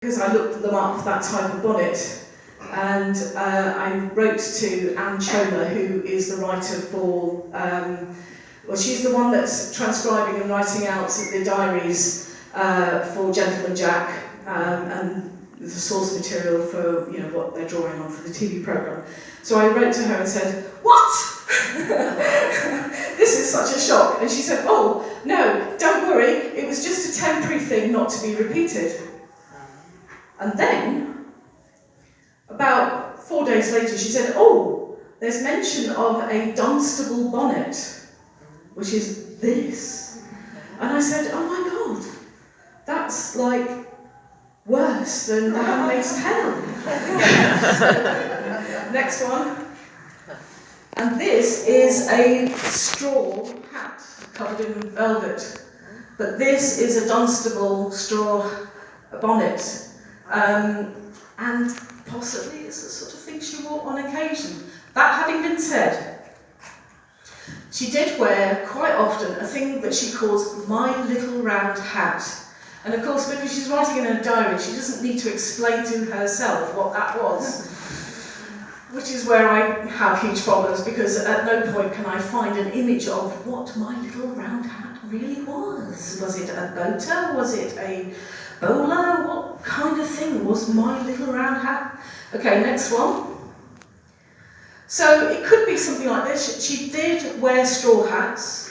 because I looked them up, that type of bonnet, and I wrote to Anne Chomer, who is the writer for, well, she's the one that's transcribing and writing out the diaries for Gentleman Jack, and the source material for what they're drawing on for the TV programme. So I wrote to her and said, "What? This is such a shock." And she said, "Oh, no, don't worry, it was just a temporary thing not to be repeated." And then, about 4 days later, she said, "Oh, there's mention of a Dunstable bonnet, which is this." And I said, "Oh my God, that's like worse than The Handmaid's Tale." Next one. And this is a straw hat covered in velvet. But this is a Dunstable straw bonnet. And possibly it's the sort of thing she wore on occasion. That having been said, she did wear quite often a thing that she calls "my little round hat." And of course, because she's writing in her diary, she doesn't need to explain to herself what that was. Which is where I have huge problems, because at no point can I find an image of what my little round hat really was. Was it a boater? Was it a bowler? What kind of thing was my little round hat? Okay, next one. So it could be something like this. She did wear straw hats,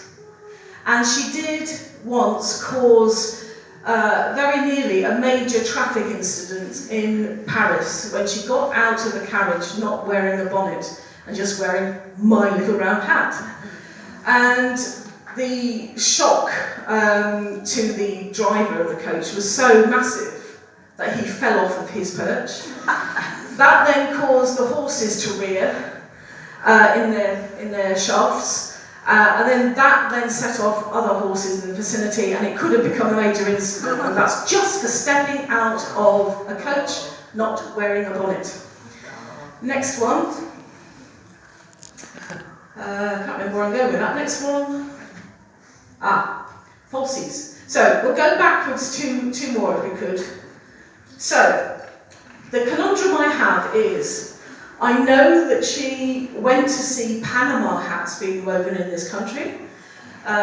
and she did once cause very nearly a major traffic incident in Paris when she got out of the carriage not wearing a bonnet and just wearing "my little round hat." And the shock to the driver of the coach was so massive that he fell off of his perch. That then caused the horses to rear in their shafts. And then that then set off other horses in the vicinity, and it could have become a major incident, and that's just for stepping out of a coach, not wearing a bonnet. Next one. Can't remember where I'm going with that. Next one. Falsies. So we'll go backwards two more if we could. So, the conundrum I have is, I know that she went to see Panama hats being woven in this country,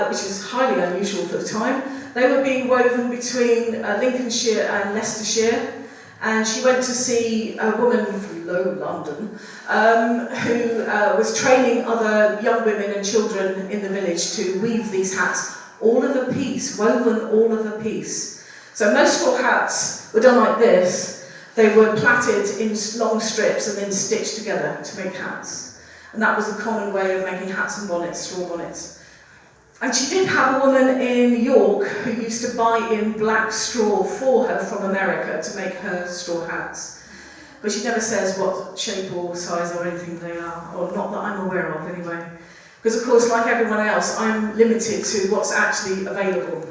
which is highly unusual for the time. They were being woven between Lincolnshire and Leicestershire, and she went to see a woman from Low London who was training other young women and children in the village to weave these hats, all of a piece, woven all of a piece. So most straw hats were done like this. They were plaited in long strips and then stitched together to make hats. And that was the common way of making hats and bonnets, straw bonnets. And she did have a woman in York who used to buy in black straw for her from America to make her straw hats. But she never says what shape or size or anything they are, or not that I'm aware of anyway. Because of course, like everyone else, I'm limited to what's actually available.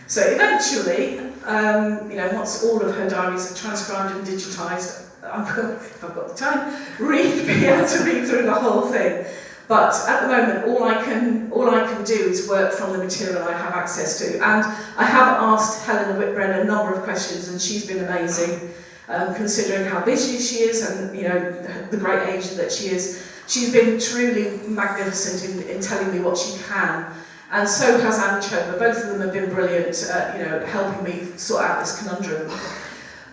So eventually, once all of her diaries are transcribed and digitised, I will, if I've got the time, be able to read through the whole thing. But at the moment, all I can do is work from the material I have access to. And I have asked Helena Whitbread a number of questions, and she's been amazing, considering how busy she is and the great age that she is. She's been truly magnificent in telling me what she can. And so has Anne Chomer. Both of them have been brilliant at helping me sort out this conundrum.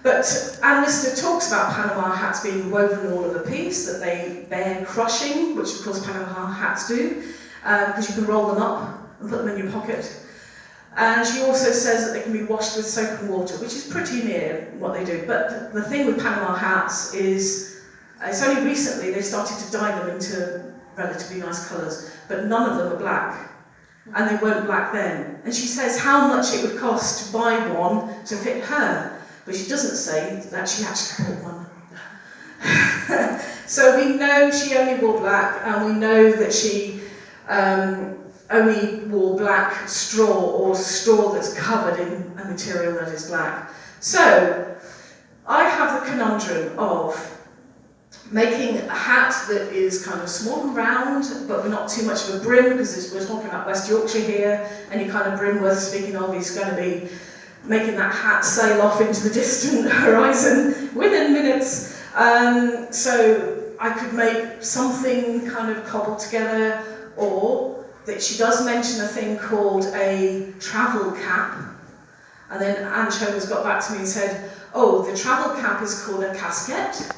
But Anne Lister talks about Panama hats being woven all of a piece, that they bear crushing, which of course Panama hats do, because you can roll them up and put them in your pocket. And she also says that they can be washed with soap and water, which is pretty near what they do. But the thing with Panama hats is, it's only recently they started to dye them into relatively nice colours, but none of them are black. And they weren't black then. And she says how much it would cost to buy one to fit her, but she doesn't say that she actually bought one. So we know she only wore black, and we know that she only wore black straw, or straw that's covered in a material that is black. So I have the conundrum of making a hat that is kind of small and round, but not too much of a brim, because we're talking about West Yorkshire here, any kind of brim worth speaking of is going to be making that hat sail off into the distant horizon within minutes. So I could make something kind of cobbled together, or that she does mention a thing called a travel cap. And then Anne Chalmers got back to me and said, oh, the travel cap is called a casquette.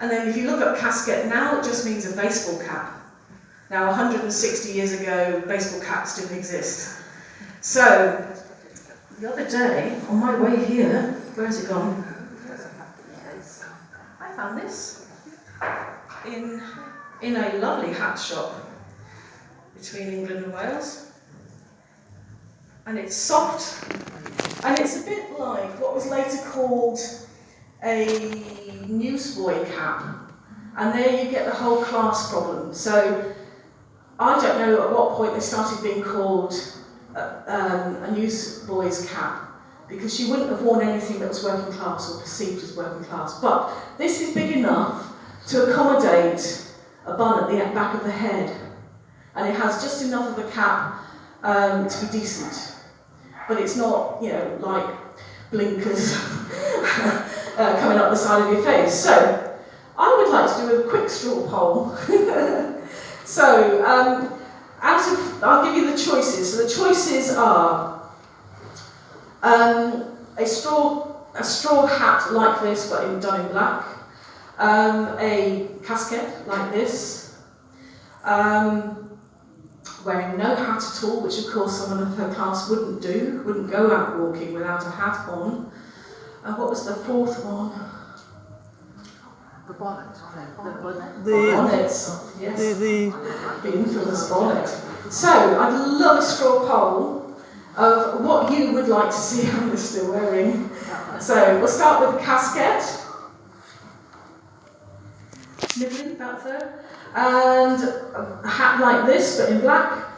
And then if you look up casquette now, it just means a baseball cap. Now, 160 years ago, baseball caps didn't exist. So, the other day, on my way here, where has it gone? I found this in a lovely hat shop between England and Wales. And it's soft, and it's a bit like what was later called a newsboy cap. And there you get the whole class problem. So, I don't know at what point they started being called a newsboy's cap, because she wouldn't have worn anything that was working class or perceived as working class. But this is big enough to accommodate a bun at the back of the head, and it has just enough of a cap to be decent. But it's not, like blinkers coming up the side of your face. So I would like to do a quick straw poll. So, I'll give you the choices. So the choices are a straw hat like this, but done in black, a casquette like this, wearing no hat at all, which of course someone of her class wouldn't do, wouldn't go out walking without a hat on. And what was the fourth one? The bonnet. The bonnets, yes. The infamous bonnet. So, I'd love a straw poll of what you would like to see Anne Lister wearing. So, we'll start with the casquette. Middling, about there. And a hat like this, but in black.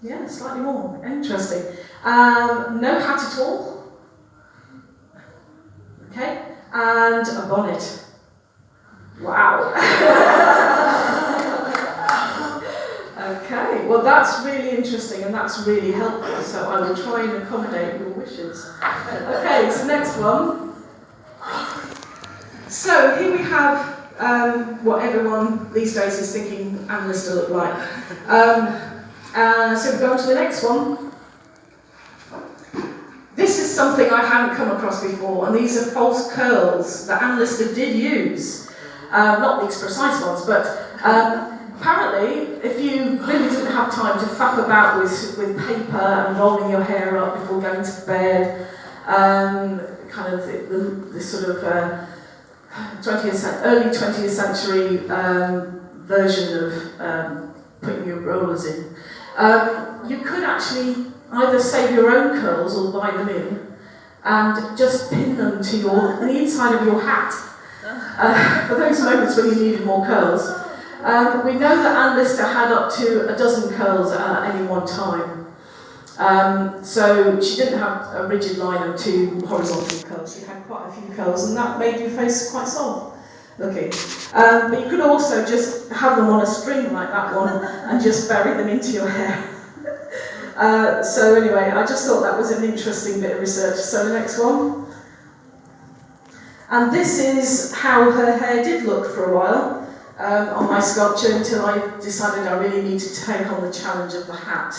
Yeah, slightly more. Interesting. No hat at all. Okay. And a bonnet. Wow. Okay, well that's really interesting and that's really helpful, so I will try and accommodate your wishes. Okay, so next one. So here we have what everyone these days is thinking Anne Lister looked like. So we go on to the next one. This is something I hadn't come across before, and these are false curls that Anne Lister did use. Not these precise ones, but apparently, if you really didn't have time to faff about with paper and rolling your hair up before going to bed, kind of the sort of early 20th century version of putting your rollers in, you could actually either save your own curls or buy them in and just pin them to the inside of your hat for those moments when you needed more curls. We know that Anne Lister had up to a dozen curls at any one time. So she didn't have a rigid line of two horizontal curls, she had quite a few curls, and that made your face quite soft looking. But you could also just have them on a string like that one and just bury them into your hair. So anyway, I just thought that was an interesting bit of research. So the next one. And this is how her hair did look for a while on my sculpture, until I decided I really needed to take on the challenge of the hat.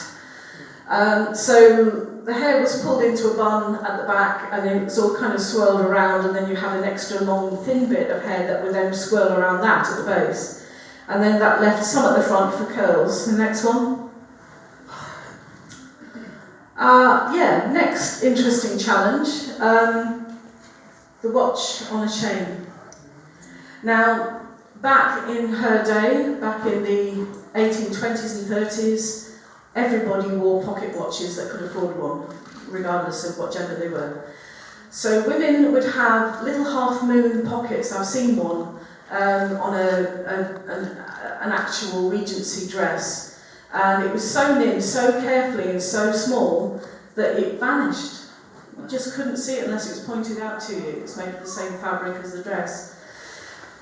So the hair was pulled into a bun at the back, and then it was all kind of swirled around, and then you had an extra long thin bit of hair that would then swirl around that at the base. And then that left some at the front for curls. The next one. Next interesting challenge, the watch on a chain. Now, back in her day, back in the 1820s and 30s, everybody wore pocket watches that could afford one, regardless of what gender they were. So women would have little half-moon pockets. I've seen one on an actual Regency dress, and it was sewn in so carefully and so small that it vanished. You just couldn't see it unless it was pointed out to you. It's made of the same fabric as the dress.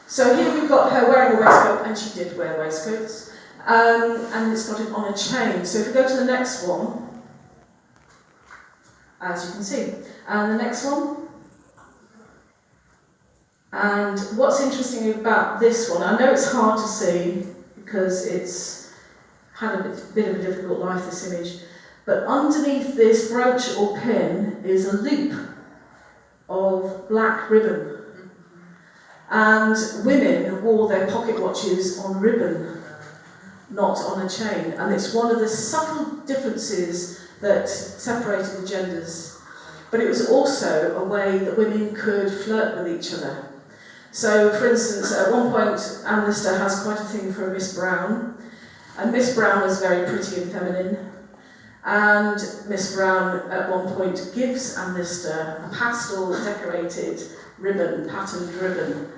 So here we've got her wearing a waistcoat, and she did wear waistcoats, and it's got it on a chain. So if we go to the next one, as you can see. And the next one. And what's interesting about this one, I know it's hard to see because it's had a bit of a difficult life, this image, but underneath this brooch or pin is a loop of black ribbon. And women wore their pocket watches on ribbon, not on a chain. And it's one of the subtle differences that separated the genders. But it was also a way that women could flirt with each other. So, for instance, at one point, Anne Lister has quite a thing for a Miss Brown. And Miss Brown was very pretty and feminine. And Miss Brown, at one point, gives Anne Lister a pastel decorated ribbon, patterned ribbon,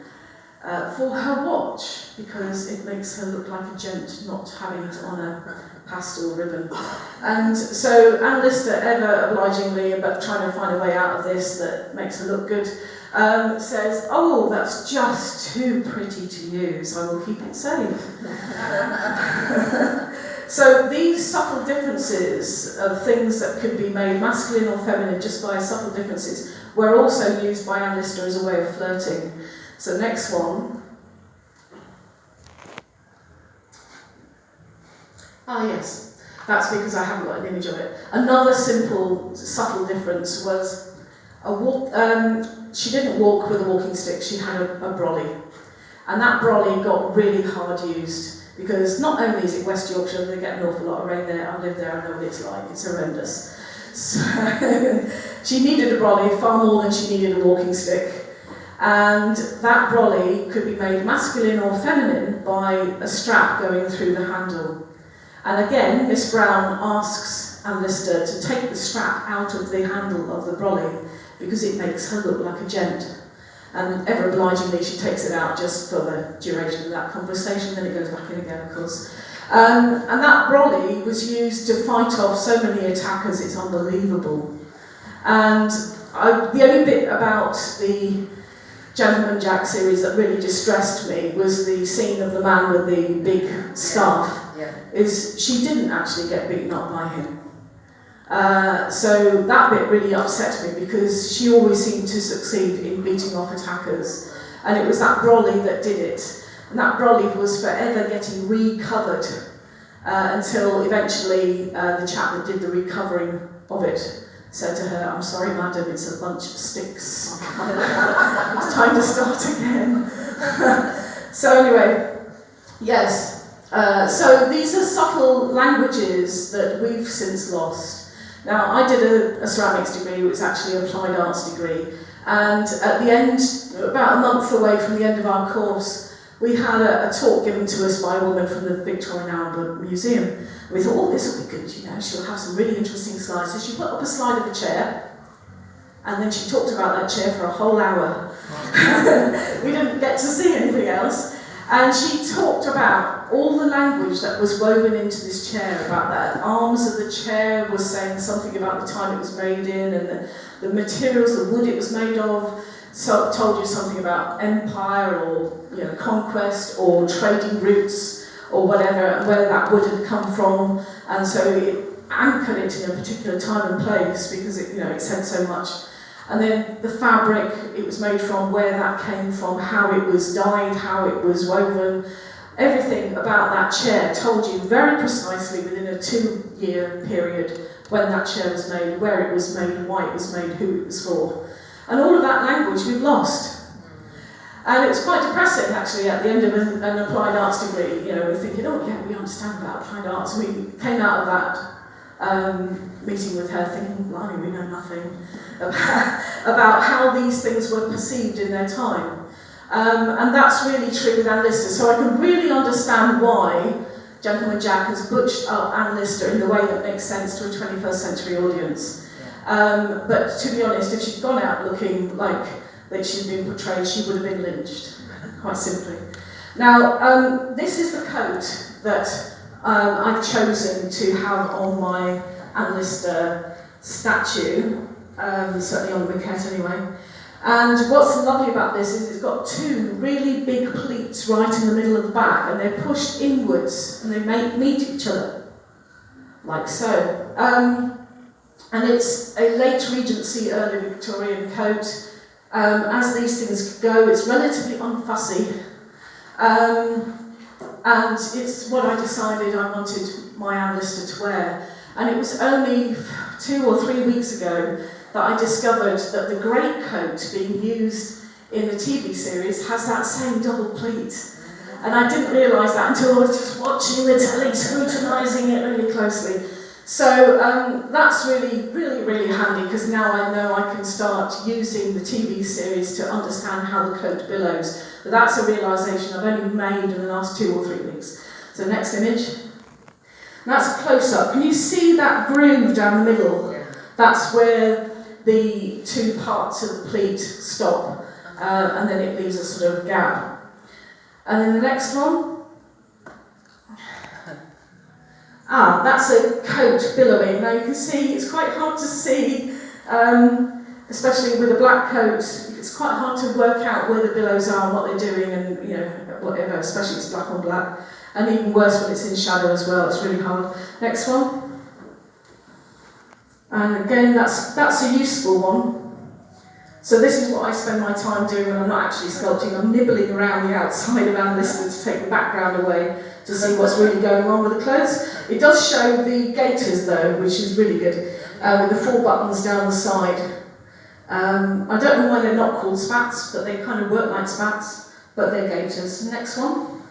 for her watch, because it makes her look like a gent, not having it on a pastel ribbon. And so Anne Lister, ever obligingly, but trying to find a way out of this that makes her look good, says, "Oh, that's just too pretty to use, I will keep it safe." So these subtle differences of things that could be made masculine or feminine just by subtle differences were also used by Anne Lister as a way of flirting. So next one. Ah yes, that's because I haven't got an image of it. Another simple, subtle difference was a walk. She didn't walk with a walking stick, she had a brolly. And that brolly got really hard used. Because not only is it West Yorkshire, they get an awful lot of rain there, I live there, I know what it's like, it's horrendous. So she needed a brolly far more than she needed a walking stick. And that brolly could be made masculine or feminine by a strap going through the handle. And again, Miss Brown asks Anne Lister to take the strap out of the handle of the brolly because it makes her look like a gent. And ever obligingly, she takes it out just for the duration of that conversation, then it goes back in again, of course. And that brolly was used to fight off so many attackers, it's unbelievable. And the only bit about the Gentleman Jack series that really distressed me was the scene of the man with the big staff. Is she didn't actually get beaten up by him. So that bit really upset me because she always seemed to succeed in beating off attackers. And it was that brolly that did it. And that brolly was forever getting recovered until eventually the chap that did the recovering of it said to her, "I'm sorry, madam, it's a bunch of sticks. It's time to start again." So anyway, yes. So these are subtle languages that we've since lost. Now, I did a ceramics degree, which was actually an applied arts degree, and at the end, about a month away from the end of our course, we had a talk given to us by a woman from the Victorian Albert Museum. We thought, oh, this will be good, you know, she'll have some really interesting slides. So she put up a slide of a chair, and then she talked about that chair for a whole hour. We didn't get to see anything else. And she talked about all the language that was woven into this chair, about the arms of the chair was saying something about the time it was made in, and the materials, the wood it was made of, so told you something about empire or conquest or trading routes or whatever, and where that wood had come from. And so it anchored it in a particular time and place because it said so much. And then the fabric it was made from, where that came from, how it was dyed, how it was woven. Everything about that chair told you very precisely within a 2-year period when that chair was made, where it was made, why it was made, who it was for. And all of that language we've lost. And it was quite depressing actually at the end of an applied arts degree. We're thinking, oh yeah, we understand about applied arts. And we came out of that meeting with her thinking, blimey, we know nothing about how these things were perceived in their time. And that's really true with Anne Lister. So I can really understand why Gentleman Jack has butched up Anne Lister in the way that makes sense to a 21st century audience. But to be honest, if she'd gone out looking like that she'd been portrayed, she would have been lynched, quite simply. Now, this is the coat that I've chosen to have on my Anne Lister statue, certainly on the maquette anyway. And what's lovely about this is it's got 2 really big pleats right in the middle of the back, and they're pushed inwards and they meet each other, like so. And it's a late Regency, early Victorian coat. As these things go, it's relatively unfussy. And it's what I decided I wanted my Anne Lister to wear. And it was only 2 or 3 weeks ago that I discovered that the great coat being used in the TV series has that same double pleat. And I didn't realise that until I was just watching the telly, scrutinising it really closely. So that's really, really, really handy, because now I know I can start using the TV series to understand how the coat billows. But that's a realisation I've only made in the last 2 or 3 weeks. So next image. And that's a close-up. Can you see that groove down the middle? Yeah. That's where the 2 parts of the pleat stop, and then it leaves a sort of gap. And then the next one. That's a coat billowing. Now you can see it's quite hard to see, especially with a black coat. It's quite hard to work out where the billows are and what they're doing, and whatever. Especially if it's black on black, and even worse when it's in shadow as well. It's really hard. Next one. And again, that's a useful one. So this is what I spend my time doing when I'm not actually sculpting. I'm nibbling around the outside of Anne Lister to take the background away to see what's really going on with the clothes. It does show the gaiters though, which is really good, with the 4 buttons down the side. I don't know why they're not called spats, but they kind of work like spats, but they're gaiters. Next one.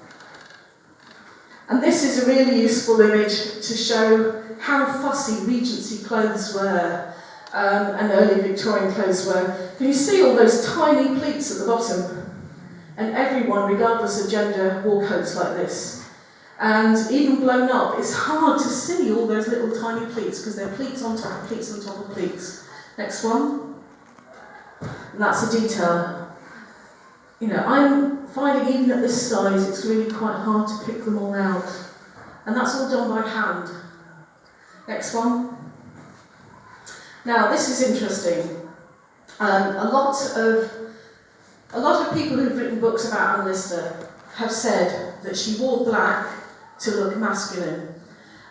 And this is a really useful image to show how fussy Regency clothes were. And early Victorian clothes were. Can you see all those tiny pleats at the bottom? And everyone, regardless of gender, wore coats like this. And even blown up, it's hard to see all those little tiny pleats because they're pleats on top of pleats on top of pleats. Next one. And that's a detail. I'm finding even at this size, it's really quite hard to pick them all out. And that's all done by hand. Next one. Now, this is interesting. A lot of people who've written books about Anne Lister have said that she wore black to look masculine.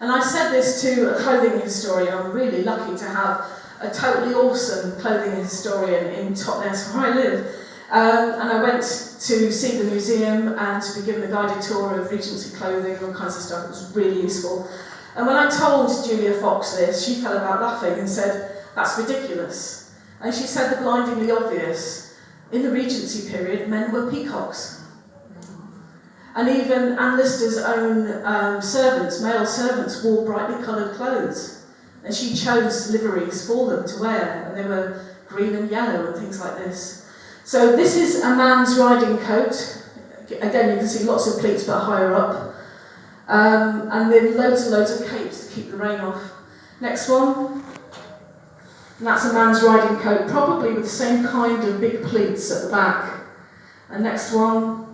And I said this to a clothing historian. I'm really lucky to have a totally awesome clothing historian in Totnes, where I live. And I went to see the museum and to be given a guided tour of Regency clothing and all kinds of stuff. It was really useful. And when I told Julia Fox this, she fell about laughing and said, "That's ridiculous." And she said the blindingly obvious. In the Regency period, men were peacocks. And even Anne Lister's own servants, male servants, wore brightly coloured clothes. And she chose liveries for them to wear, and they were green and yellow and things like this. So this is a man's riding coat. Again, you can see lots of pleats, but higher up. And then loads and loads of capes to keep the rain off. Next one. And that's a man's riding coat, probably with the same kind of big pleats at the back. And next one.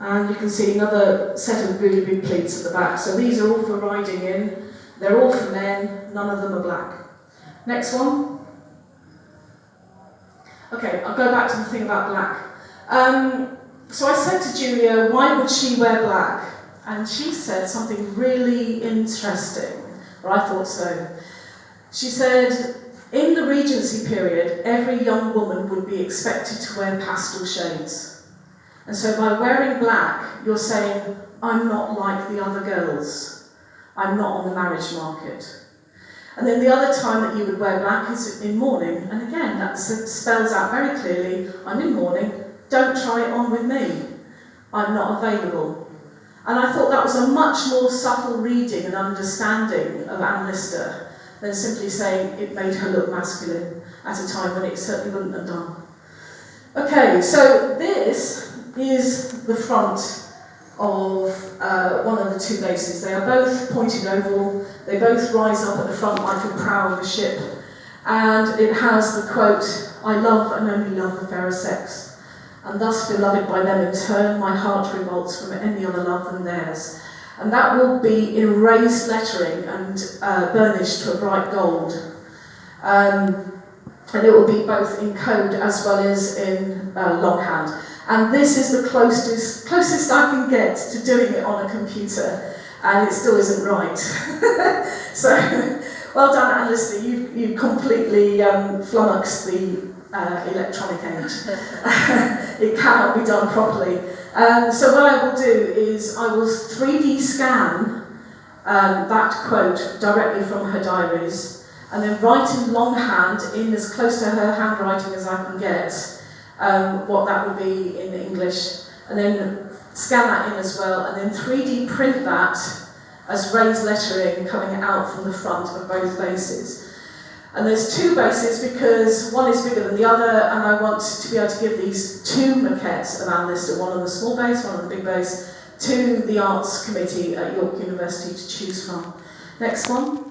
And you can see another set of really big pleats at the back. So these are all for riding in. They're all for men. None of them are black. Next one. Okay, I'll go back to the thing about black. So I said to Julia, why would she wear black? And she said something really interesting, or I thought so. She said, in the Regency period, every young woman would be expected to wear pastel shades. And so by wearing black, you're saying, I'm not like the other girls. I'm not on the marriage market. And then the other time that you would wear black is in mourning. And again, that spells out very clearly, I'm in mourning, don't try it on with me. I'm not available. And I thought that was a much more subtle reading and understanding of Anne Lister than simply saying it made her look masculine at a time when it certainly wouldn't have done. Okay, so this is the front of one of the 2 bases. They are both pointed oval, they both rise up at the front like the prow of a ship, and it has the quote, I love and only love the fairer sex, and thus beloved by them in turn, my heart revolts from any other love than theirs. And that will be in raised lettering and burnished to a bright gold. And it will be both in code as well as in longhand. And this is the closest I can get to doing it on a computer, and it still isn't right. So Well done, Alistair. You completely flummoxed the electronic end. It cannot be done properly. So what I will do is I will 3D scan that quote directly from her diaries, and then write in longhand, in as close to her handwriting as I can get, what that would be in English, and then scan that in as well, and then 3D print that as raised lettering coming out from the front of both bases. And there's two bases because one is bigger than the other, and I want to be able to give these two maquettes of Alistair, one on the small base, one on the big base, to the Arts Committee at York University to choose from. Next one.